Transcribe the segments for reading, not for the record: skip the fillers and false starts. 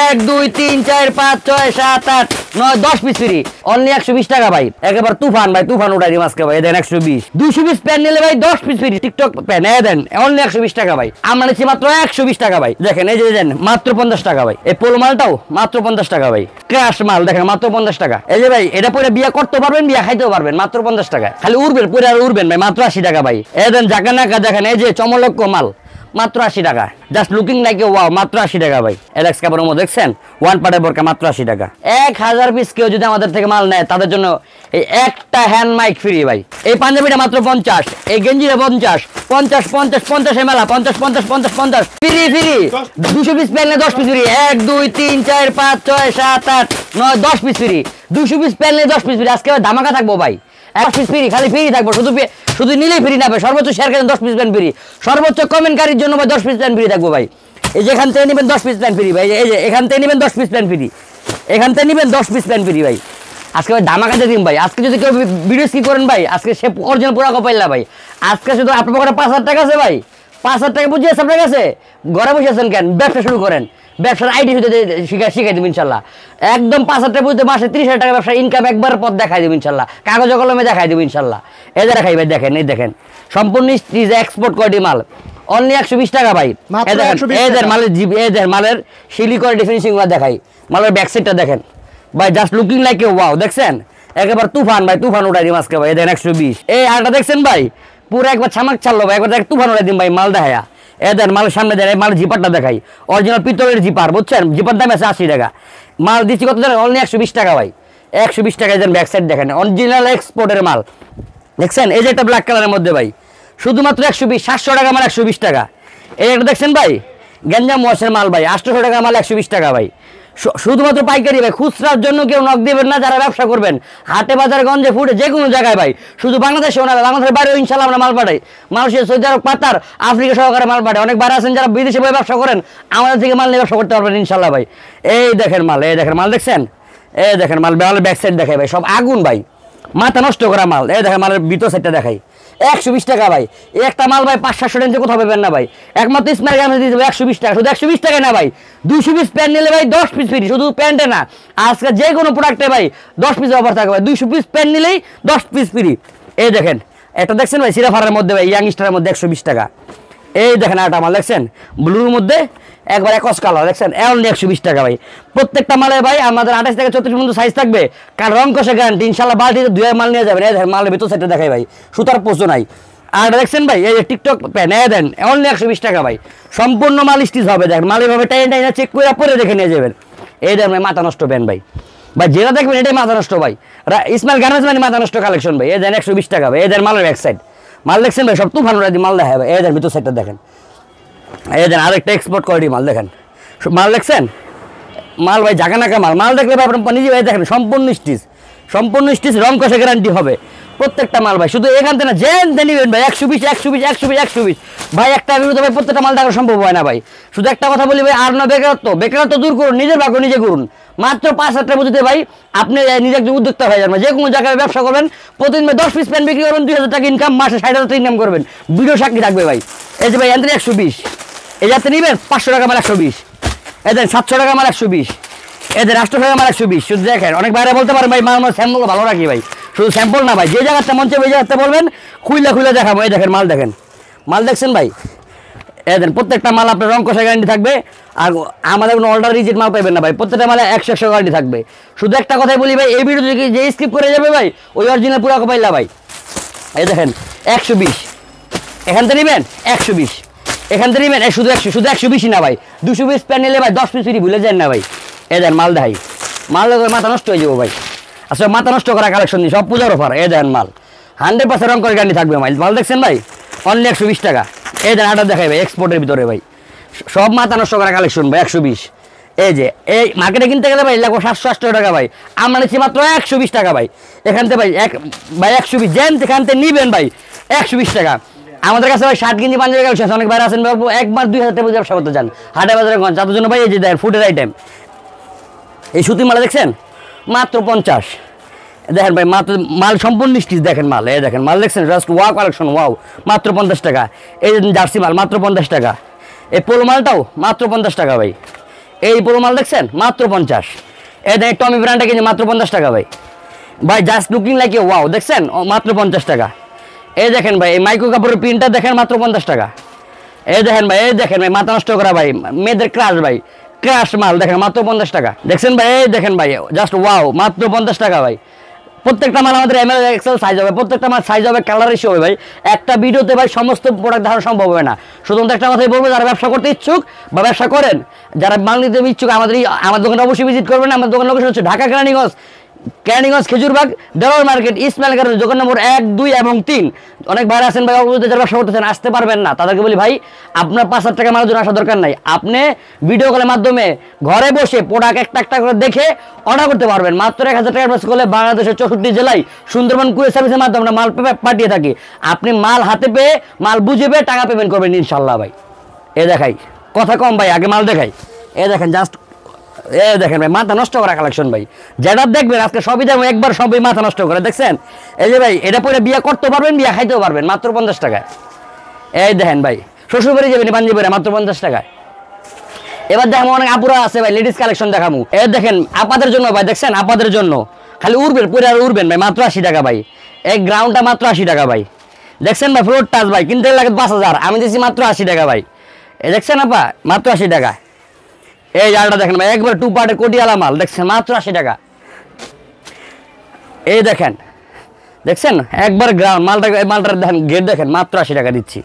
1 2 3 4 5 6 7 8 9 10 piece free only 120 টাকা ভাই একেবারে তুফান ভাই তুফান উঠাই দিই আজকে ভাই দেন 120 200 পিস প্যান নিলে ভাই 10 piece free TikTok pan then only 120 টাকা ভাই আমরা নিচ্ছি মাত্র 120 টাকা ভাই দেখেন এই যে দেন মাত্র 50 টাকা ভাই এই পোলো মালটাও মাত্র 50 টাকা ভাই ক্রাশ মাল দেখেন মাত্র 50 টাকা এই যে ভাই এটা পরে বিয়া করতে পারবেন বিয়া খাইতেও পারবেন মাত্র 50 টাকা খালি উড়বেন পরে আর উড়বেন ভাই মাত্র 80 টাকা ভাই এই দেন জাকানাকা দেখেন এই যে চমলক্ষ মাল মাত্র 80 টাকা জাস্ট লুকিং লাইক ওয়াও মাত্র 80 টাকা ভাই এলেক্স কাপড়ের মধ্যে দেখছেন ওয়ান পার্টের বোরকা মাত্র 80 টাকা 1000 পিস কেউ যদি আমাদের থেকে মাল নেয় তাদের জন্য এই একটা হ্যান্ড মাইক ফ্রি ভাই এই পাঞ্জাবিটা মাত্র 50 এই গেঞ্জিটা 50 50 50 50 মেলা 50 50 50 50 ফ্রি ফ্রি 200 পিস প্যান্টে 10 piece free 1 2 3 4 5 6 7 8 9 10 piece free 200 piece প্যান্টে 10 পিস ফ্রি আজকে ধামাকা থাকবো ভাই 1 পিস ফ্রি খালি ফ্রি থাকবো শুধু নিলেই ফ্রি না ভাই সর্বোচ্চ শেয়ার করেন 10 পিস প্যান্ট ফ্রি সর্বোচ্চ কমেন্টকারীর জন্য ভাই 10 পিস প্যান্ট ফ্রি থাকবো ভাই এই যে এখান থেকে নেবেন 10 পিস প্যান্ট ফ্রি ভাই এই যে এখান থেকে নেবেন 10 পিস প্যান্ট ফ্রি এখান থেকে নেবেন 10 পিস প্যান্ট ফ্রি ভাই আজকে ভাই ধামাকা দিয়ে দিন ভাই আজকে যদি কেউ ভিডিও স্কিপ করেন ভাই আজকে সে অরিজিনাল পুরা কপাইলা ভাই আজকে শুধু আপনার পকেটে 5000 টাকা আছে ভাই 5000 টাকা বুঝিয়ে আপনার কাছে ঘরে বসে আছেন কেন ব্যবসা শুরু করেন ব্যবসার আইডি শিখাই দেবো ইনশাল্লাহ একদম 5000 টাকা বুঝতে মাসে 30,000 টাকা ব্যবসা ইনকাম একবার পথ দেখাই দেবো ইনশাল্লাহ কাগজ কলমে দেখাই দেবো ইনশাল্লাহ এদের দেখাই ভাই দেখেন এই দেখেন সম্পূর্ণ এক্সপোর্ট কোয়ালিটি মাল অনলি 120 টাকা ভাই এদের মালের জিপ এদের মালের শিলি কোয়ালিটি ফিনিশিং দেখাই মালের ব্যাক সাইডটা দেখেন ভাই জাস্ট লুকিং লাইক ওয়াও দেখছেন একেবারে তুফান ভাই তুফান উঠাই দিই আজকে ভাই দেন 120 এই আলটা দেখছেন ভাই পুরো একবার ছামাক চাললো ভাই একবার তুফান উঠাই দিন ভাই মাল দেখায়া এদের মালের সামনে দেন মালের জিপারটা দেখাই অরিজিনাল পিতলের জিপার বুঝছেন জিপার দাম আছে 80 টাকা মাল দিচ্ছি কত জানেন অনলি 120 টাকা ভাই 120 টাকা এদের ব্যাক সাইড দেখেন অরিজিনাল এক্সপোর্টের মাল দেখছেন এই যে একটা ব্ল্যাক কালারের মধ্যে ভাই শুধুমাত্র 120 700 টাকা মাল 120 টাকা এই একটা দেখছেন ভাই গেঞ্জাম ওয়াশের মাল ভাই 800 টাকা মাল 120 টাকা ভাই শুধুমাত্র পাইকারি ভাই খুচরার জন্য কেউ নক দিবেন না যারা ব্যবসা করবেন হাটে বাজার গঞ্জে ফুটে যে কোনো জায়গায় ভাই শুধু বাংলাদেশেও না বাংলাদেশের বাইরেও ইনশাল্লাহ আমরা মাল পাঠাই মালয়েশিয়া সৌদি আরব কাতার আফ্রিকা সহকারে মাল পাঠাই অনেক বাইরে আছেন যারা বিদেশে বই ব্যবসা করেন আমাদের থেকে মাল নিয়ে ব্যবসা করতে পারবেন ইনশাল্লাহ ভাই এই দেখেন মাল দেখছেন এই দেখেন মাল ব্যাক সাইড দেখাই ভাই সব আগুন ভাই মাথা নষ্ট করা মাল এই দেখেন মালের ভিতর সাইডটা দেখাই 120 টাকা ভাই একটা মাল ভাই 500-700 রেঞ্জে কোথাও পাবেন না ভাই একমাত্র স্মার্ট গামে দিতে 120 টাকা শুধু 120 টাকা না ভাই 200 পিস প্যান্ট নিলে ভাই 10 পিস ফ্রি শুধু প্যান্টে না আজকে যে কোনো প্রোডাক্টে ভাই 10 পিস অফার থাকবে ভাই 200 পিস প্যান্ট নিলেই 10 পিস ফ্রি এই দেখেন এটা দেখছেন ভাই সিরাফারের মধ্যে ভাই ইয়াং স্টারের মধ্যে 120 টাকা এই দেখেন আটা মাল দেখছেন ব্লুর মধ্যে একবার একস কালার দেখছেন অনলি 120 টাকা ভাই প্রত্যেকটা মালে ভাই আমাদের 28 থেকে 34 পর্যন্ত সাইজ থাকবে কারণ রং কষে গ্যারান্টি ইনশাআল্লাহ বালতিতে দুই মাল নিয়ে যাবেন এই দেখেন মালের ভিতর সাইডটা দেখাই ভাই সুতার পোস্ট নাই আর দেখছেন ভাই এই যে টিকটক প্যান দেন অনলি 120 টাকা ভাই সম্পূর্ণ মাল স্টিচ হবে দেখেন মালের ভাবে টাইনা চেক করে পরে দেখে নিয়ে যাবেন এই দেখেন ভাই মাথা নষ্ট প্যান ভাই ভাই যেটা দেখবেন এটাই মাথা নষ্ট ভাই ইসমাইল গার্মেন্টস মানে মাথা নষ্ট কালেকশন ভাই এই দেন 120 টাকা ভাই এই দেন মালের ব্যাক সাইড মাল দেখছেন ভাই সব তুফান উড়াই মাল দেখায় ভাই এই দেন ভিতর সাইডটা দেখেন এই দেন আরেকটা এক্সপোর্ট কোয়ালিটি মাল দেখেন মাল দেখছেন মাল ভাই জাগানাকা মাল দেখলে ভাই আপনার নিজে ভাই দেখেন সম্পূর্ণ স্টিচ রং কষে গ্যারান্টি হবে প্রত্যেকটা মাল ভাই শুধু এখান থেকে না জেন নেবেন ভাই 120 ভাই একটা ভিডিওতে ভাই প্রত্যেকটা মাল দেখা সম্ভব হয় না ভাই শুধু একটা কথা বলি ভাই আর না বেকারত্ব দূর করুন নিজের ভাগ্য নিজে করুন মাত্র 5,000 টাকা বুঝতে ভাই আপনি নিজে একজন উদ্যোক্তা হয়ে যাবেন যে কোনো জায়গায় ব্যবসা করবেন প্রতিদিন 10 পিস প্যান্ট বিক্রি করবেন 2000 টাকা ইনকাম মাসে 60,000 টাকা ইনকাম করবেন ভিডিও সাক্ষী থাকবে ভাই এই যে ভাই এখান থেকে 120 এই যাতে নেবেন 500 টাকা মাল 120 এদের 700 টাকা মাল 120 এদের 800 টাকা মাল 120 শুধু দেখেন অনেক বাইরে বলতে পারেন ভাই মাল স্যাম্পল ভালো রাখি ভাই শুধু স্যাম্পল না ভাই যে জায়গাতে মন চাই ওই জায়গাতে বলবেন খুলে দেখাবো এই দেখেন মাল দেখছেন ভাই এদের প্রত্যেকটা মাল আপনার রং কষা গ্যারান্টি থাকবে আর আমাদের কোনো অল্টার রিজেক্ট মাল পাবেন না ভাই প্রত্যেকটা মালে 100 গ্যারান্টি থাকবে শুধু একটা কথাই বলি ভাই এই ভিডিও যে স্কিপ করে যাবে ভাই ওই অরিজিনাল পুরো পাইলা ভাই এই দেখেন 120 এখান থেকে নেবেন 120 এখান থেকে নেবেন শুধু 120 না ভাই 200 পিস প্যান নিলে ভাই 10 পিস ফ্রি ভুলে যান না ভাই এই দেন মাল দেখাই মাল দেখে মাথা নষ্ট হয়ে যাবো ভাই আসলে মাথা নষ্ট করা কালেকশন দিই সব পূজার অফার এই দেন মাল 100% রং করে গ্যারান্টি থাকবে মাল দেখছেন ভাই অনলি 120 টাকা এই দেন আটা দেখাই ভাই এক্সপোর্টের ভিতরে ভাই সব মাথা নষ্ট করা কালেকশন ভাই 120 এই যে এই মার্কেটে কিনতে গেলে ভাই লাগবে 700-800 টাকা ভাই আমরা নিচ্ছি মাত্র 120 টাকা ভাই এখান থেকে ভাই 120 যেন এখান থেকে নিবেন ভাই 120 টাকা আমাদের কাছে ভাই 60 গেঞ্জি পাঞ্জাবি কালেকশন অনেক বাইরে আছেন একবার 2000 টাকা ব্যবসা করতে যান হাটে বাজারে গঞ্জ তাদের জন্য ভাই এই যে দেখেন ফুডের আইটেম এই সুতি মালা দেখছেন মাত্র 50 দেখেন ভাই মাত্র মাল সম্পূর্ণ স্টিচ দেখেন মাল এই দেখেন মাল দেখছেন জাস্ট ওয়াও কালেকশন ওয়াও মাত্র 50 টাকা এই জার্সি মাল মাত্র 50 টাকা এই পোলো মালটাও মাত্র 50 টাকা ভাই এই পুরো মাল দেখছেন মাত্র 50। এই দেখেন টমি ব্র্যান্ডটা কিনে মাত্র 50 টাকা ভাই। ভাই just looking like a wow, দেখছেন মাত্র 50 টাকা। এই দেখেন ভাই এই মাইক্রো কাপড়ের প্রিন্টটা দেখেন মাত্র 50 টাকা। এই দেখেন ভাই, এই দেখেন ভাই মাথা নষ্ট করা ভাই, মেয়েদের ক্রাশ ভাই, ক্রাশ মাল দেখেন মাত্র 50 টাকা। দেখছেন ভাই, এই দেখেন ভাই জাস্ট ওয়াও মাত্র 50 টাকা ভাই। প্রত্যেকটা মাল আমাদের এমএল এক্সেল সাইজ হবে, প্রত্যেকটা মাল সাইজ হবে, কালার রেশিও হবে ভাই। একটা ভিডিওতে ভাই সমস্ত প্রোডাক্ট দেখানো সম্ভব হবে না। শুধুমাত্র একটা কথাই বলবো, যারা ব্যবসা করতে ইচ্ছুক বা ব্যবসা করেন, যারা মাল নিতে ইচ্ছুক, আমার দোকানে অবশ্যই ভিজিট করবেন। আমার দোকান লোকেশন হচ্ছে ঢাকা কেরানীগঞ্জ খেজুরবাগ দেওয়ার মার্কেট, ইসমাইল গার্ডেন, দোকান নম্বর 1, 2 এবং 3। অনেক ভাইরা আছেন ভাই যারা ব্যবসা করতেছেন আসতে পারবেন না, তাদেরকে বলি ভাই আপনার 5,000 টাকা মালের জন্য আসার দরকার নাই। আপনি ভিডিও কলের মাধ্যমে ঘরে বসে প্রোডাক্ট একটা করে দেখে অর্ডার করতে পারবেন। মাত্র 1,000 টাকা অ্যাডভান্স করলে বাংলাদেশের 64 জেলায় সুন্দরবন কুরিয়ার সার্ভিসের মাধ্যমে আমরা মাল পাঠিয়ে থাকি। আপনি মাল হাতে পেয়ে মাল বুঝে পেয়ে টাকা পেমেন্ট করবেন ইনশাল্লাহ ভাই। এ দেখাই কথা কম ভাই, আগে মাল দেখাই। এ দেখেন জাস্ট, এ দেখেন ভাই মাথা নষ্ট করা কালেকশন ভাই। যেটা দেখবেন আজকে সবই দেখবেন একবার সবই মাথা নষ্ট করে। দেখছেন এই যে ভাই এটা পরে বিয়ে করতে পারবেন, বিয়ে খাইতেও পারবেন মাত্র 50 টাকায়। এই দেখেন ভাই শ্বশুর বাড়ি যাবেন পাঞ্জাবিরা মাত্র 50 টাকায়। এবার দেখেন অনেক আপুরা আছে ভাই, লেডিস কালেকশন দেখামু। এ দেখেন আপাদের জন্য ভাই, দেখছেন আপাদের জন্য খালি উড়বেন পরে আর উড়বেন ভাই মাত্র 80 টাকা ভাই। এই গ্রাউন্ডটা মাত্র 80 টাকা ভাই। দেখছেন ভাই ফ্লোর টাচ ভাই, কিনতে লাগে 5,000, আমি দিচ্ছি মাত্র 80 টাকা ভাই। এই দেখছেন আপা মাত্র 80 টাকা। এই জালটা দেখেন ভাই একবার 2 পার্টের কোটিয়ালা মাল, দেখছেন মাত্র 80 টাকা। এই দেখেন, দেখছেন একবার গ্রাউন্ড মালটার দেখেন গেট দেখেন মাত্র 80 টাকা দিচ্ছি,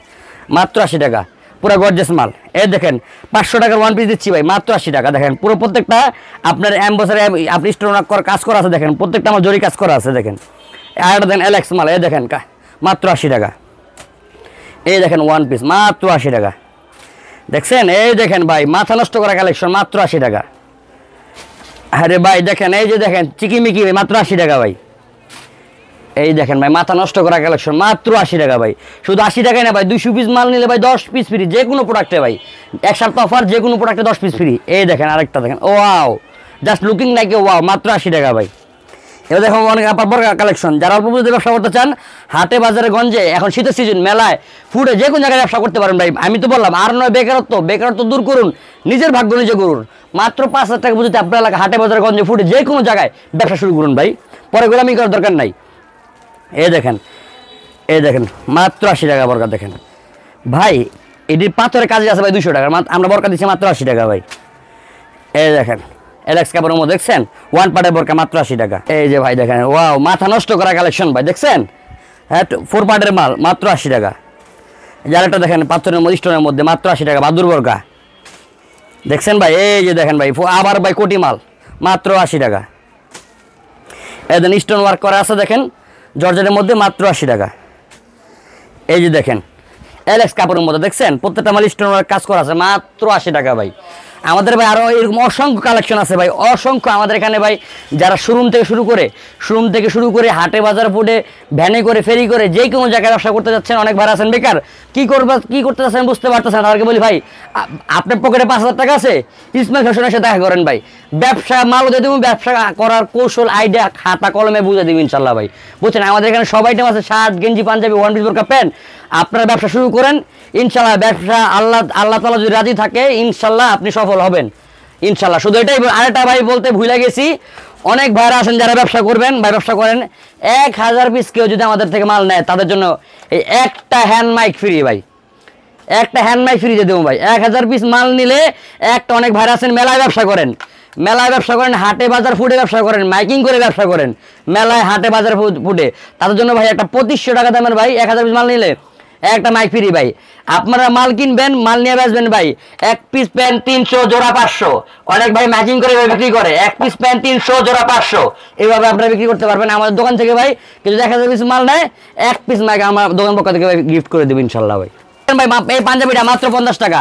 মাত্র 80 টাকা পুরো গর্জিয়াস মাল। এই দেখেন 500 টাকার ওয়ান পিস দিচ্ছি ভাই মাত্র 80 টাকা। দেখেন পুরো প্রত্যেকটা আপনার অ্যাম্বাসারে আপনি স্টোন কাজ করা আছে, দেখেন প্রত্যেকটা আমার জরি কাজ করা আছে। দেখেন আরেকটা দেখেন এলেক্স মাল, এই দেখেন মাত্র 80 টাকা। এই দেখেন ওয়ান পিস মাত্র 80 টাকা। দেখছেন এই দেখেন ভাই মাথা নষ্ট করা কালেকশন মাত্র 80 টাকা। আরে ভাই দেখেন এই যে দেখেন চিকিমিকি ভাই মাত্র 80 টাকা ভাই। এই দেখেন ভাই মাথা নষ্ট করা কালেকশন মাত্র 80 টাকা ভাই। শুধু 80 টাকায় না ভাই, 200 পিস মাল নিলে ভাই 10 পিস ফ্রি যে কোনো প্রোডাক্টে ভাই। এক সপ্তাহ অফার, যে কোনো প্রোডাক্টে 10 পিস ফ্রি। এই দেখেন আরেকটা দেখেন wow, just looking like a wow মাত্র 80 টাকা ভাই। এবার দেখো অনেক আপার বড় কালেকশন, যারা অল্প পুঁজিতে ব্যবসা করতে চান হাটে বাজারে গঞ্জে এখন শীতের সিজন মেলায় ফুডে যে কোনো জায়গায় ব্যবসা করতে পারেন ভাই। আমি তো বললাম আর নয় বেকারত্ব দূর করুন, নিজের ভাগ্য নিজে করুন। মাত্র 5,000 টাকা পুঁজিতে আপনার এলাকা হাটে বাজারে গঞ্জে ফুডে যে কোনো জায়গায় ব্যবসা শুরু করুন ভাই, পরে গোলামি করার দরকার নাই। এই দেখেন, এই দেখেন মাত্র 80 টাকা বরকা। দেখেন ভাই এটির পাথরের কাজে আছে ভাই 200 টাকা, আমরা বরকা দিচ্ছি মাত্র 80 টাকা ভাই। এই দেখেন এলেক্স কাপড়ের মধ্যে দেখছেন ওয়ান পার্টের বরকা মাত্র 80 টাকা। এই যে ভাই দেখেন ওয়াও মাথা নষ্ট করা কালেকশন ভাই, দেখছেন হ্যাঁ 4 পার্টের মাল মাত্র 80 টাকা। যারাটা দেখেন পাথরের মধ্যে স্টোনের মধ্যে মাত্র 80 টাকা বাদুর বরকা। দেখছেন ভাই এই যে দেখেন ভাই আবার ভাই কোটি মাল মাত্র 80 টাকা। এদের স্টোন ওয়ার্ক করা আছে দেখেন জর্জেটের মধ্যে মাত্র 80 টাকা। এই যে দেখেন এলেক্স কাপড়ের মধ্যে দেখছেন প্রত্যেকটা মাল স্টোন ওয়ার্ক কাজ করা আছে মাত্র 80 টাকা ভাই। আমাদের ভাই আরও এরকম অসংখ্য কালেকশন আছে ভাই, অসংখ্য। আমাদের এখানে ভাই যারা শোরুম থেকে শুরু করে হাটে বাজার ফুটে ভ্যানে করে ফেরি করে যে কোনো জায়গায় ব্যবসা করতে যাচ্ছেন, অনেক ভাই আছেন বেকার, কী করতে যাচ্ছেন বুঝতে পারতেছেন, তাদেরকে বলি ভাই আপনার পকেটে 5,000 টাকা আছে, ইসমাইল ফ্যাশনের সাথে দেখা করেন ভাই। ব্যবসা মালও দিয়ে দেবো, ব্যবসা করার কৌশল আইডিয়া খাতা কলমে বুঝে দেবো ইনশাল্লাহ ভাই। বুঝছেন আমাদের এখানে সব আইটেম আছে, শার্ট গেঞ্জি পাঞ্জাবি ওয়ান পিস বোরকা প্যান্ট। আপনারা ব্যবসা শুরু করেন ইনশাল্লাহ, ব্যবসা আল্লাহ তাআলা যদি রাজি থাকে ইনশাল্লাহ আপনি সফল হবেন ইনশাল্লাহ। শুধু এটাই আরেকটা ভাই বলতে ভুলে গেছি, অনেক ভাইরা আছেন যারা ব্যবসা করবেন ভাই, ব্যবসা করেন 1000 পিস কেউ যদি আমাদের থেকে মাল নেয় তাদের জন্য এই একটা হ্যান্ড মাইক ফ্রি ভাই, একটা হ্যান্ড মাইক ফ্রি দিয়ে দেবো ভাই। 1000 পিস মাল নিলে একটা, অনেক ভাইরা আছেন মেলায় ব্যবসা করেন, হাটে বাজার ফুটে ব্যবসা করেন, মাইকিং করে ব্যবসা করেন মেলায় হাটে বাজার ফুটে, তাদের জন্য ভাই একটা 2500 টাকা দামের ভাই 1000 পিস মাল নিলে একটা মাইক ফ্রি ভাই। আপনারা মাল কিনবেন, মাল নিয়ে বেচবেন ভাই। এক পিস প্যান্ট 300, জোড়া 500। অনেক ভাই ম্যাচিং করে বিক্রি করে, এক পিস প্যান্ট 300, জোড়া 500। এইভাবে আপনারা বিক্রি করতে পারবেন আমাদের দোকান থেকে ভাই। কিন্তু 1000 পিস মাল নেয়, এক পিস মাইক আমার দোকান পক্ষ থেকে ভাই গিফট করে দেবো ইনশাল্লাহ ভাই। ভাই এই পাঞ্জাবিটা মাত্র 50 টাকা,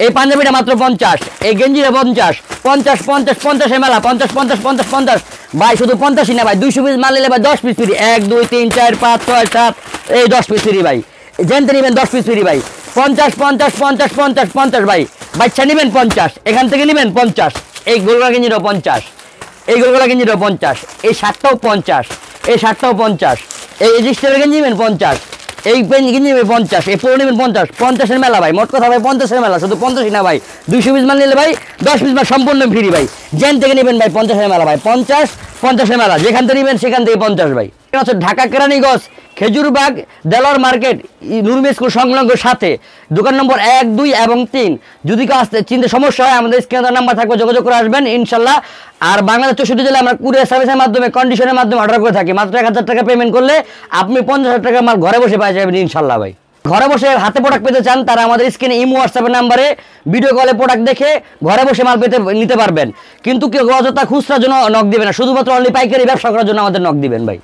এই পাঞ্জাবিটা মাত্র 50, এই গেঞ্জিটা 50 50 50 50 মেলা 50 50 50 50 ভাই। শুধু 50ই না ভাই, 200 পিস মাল নিলে ভাই 10 পিস ফ্রি। 1 2 3 4 5 6 7 এই 10 পিস ফ্রি ভাই। জেনতে নেবেন 10 পিস ফ্রি ভাই। 50 50 50 50 50 ভাই। বাচ্চা নেবেন 50, এখান থেকে নেবেন 50। এই গোলগোলা গেঞ্জিটাও 50, এই গোলগোলা গেঞ্জিটাও 50, এই শার্টটাও 50, এই শার্টটাও 50, এই স্টাইলের গেঞ্জি নেবেন 50, এই পেন কিনে নেবে 50, এই পুরো নেবেন 50, 50-এর মেলা ভাই, মোট কথা ভাই 50-এর মেলা, শুধু 50ই না ভাই, 200 পিস মাল নিলে ভাই 10 পিস মাল সম্পূর্ণ ফ্রি ভাই, যেন থেকে নেবেন ভাই 50-এর মেলা ভাই, 50-50-এর মেলা, যেখান থেকে নেবেন সেখান থেকে 50 ভাই। Dhaka Keraniganj Khejurbagh Delwar market Nurmi school সংলগ্ন সাথে দোকান নম্বর 1, 2 এবং 3। যদি কেউ আসতে চিনতে সমস্যা হয় আমাদের স্ক্রিনে নাম্বার থাকবে, যোগাযোগ করে আসবেন ইনশাল্লাহ। আর বাংলাদেশ 64 জেলায় আমরা কুরিয়ার সার্ভিসের মাধ্যমে কন্ডিশনের মাধ্যমে অর্ডার করে থাকি। মাত্র 1000 টাকা পেমেন্ট করলে আপনি 50,000 টাকা মাল ঘরে বসে পাওয়া যাবেন ইনশাল্লাহ ভাই। ঘরে বসে হাতে প্রোডাক্ট পেতে চান তারা আমাদের স্ক্রিনে ইমো হোয়াটসঅ্যাপের নাম্বারে ভিডিও কলে প্রোডাক্ট দেখে ঘরে বসে মাল নিতে পারবেন। কিন্তু কেউ অযথা খুচরার জন্য নক দিবেন না, শুধুমাত্র অনলি পাইকারি ব্যবসা করার জন্য আমাদের নক দিবেন ভাই।